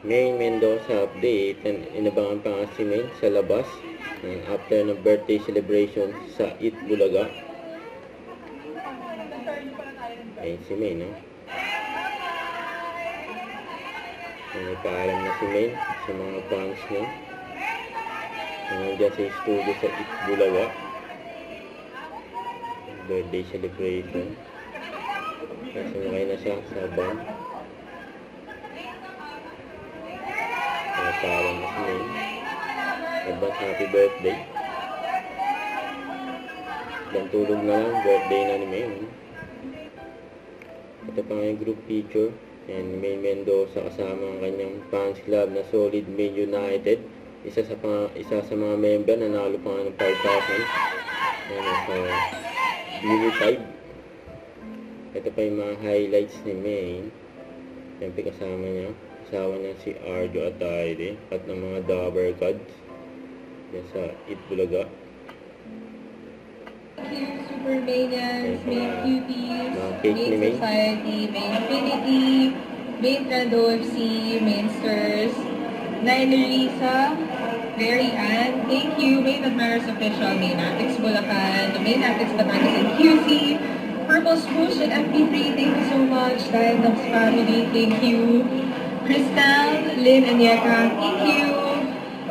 May Mendoza update and inabangan pa nga si May sa labas after ng birthday celebration sa Eat Bulaga. Ayun si May, no? Nagpaalam na si May sa mga fans niya. Nandiyan sa studio sa Eat Bulaga. Birthday celebration. Nasumakay na siya sa van. Nagpaalam na si May. Advance happy birthday. Dan tulog na lang, birthday na ni May. Ito pa nga yung group picture. And May Mendoza kasama ang kanyang fans club na Solid Main United. Isa sa mga member na nanalo pa nga ng 5,000. Ano sa Beauty 5. Ito pa yung mga highlights ni May. Siyempre kasama niya. Asawa niya si Arjo Atayde at ng mga Dabber Cards. Yan sa Eat Bulaga. Thank you, Supermanians, Main Cuties, cake ni Main May. Society, Main Infinity, Main Trend OFC, Main Stars, Nine Risa, Mary Ann, thank you, Main Admirers Official, Main Atix Bulacan, Main Atix Batangas and QC, Purple Swoosh and MP3, thank you so much, Dinox Family, thank you, Crystal, Lynn and Yeka, thank you,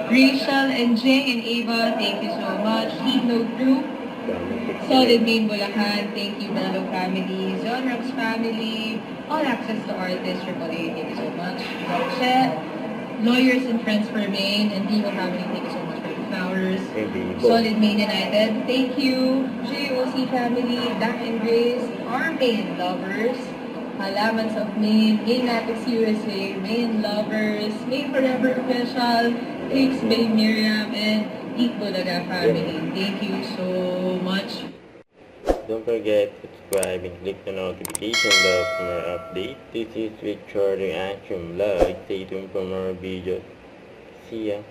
Rachel and Jay and Ava, thank you so much, Hino Group, Solid Main Bulacan, thank you, Bello Family, Zonrox Family, All Access to Artists, AAA, thank you so much, Rochette, Lawyers and Friends for Main, and Vivo Family, thank you so much for the flowers, Solid Main United, thank you, JOC Family, Dak and Grace, our Main Lovers, Halamans of Main, Main Atix USA, Main Lovers, Main Forever Official, Cakes Bay Miriam, and Eat Bulaga Family. Thank you so much. Don't forget to subscribe and click the notification bell for more updates. This is Victor Reaction Vlog. Stay tuned for more videos. See ya!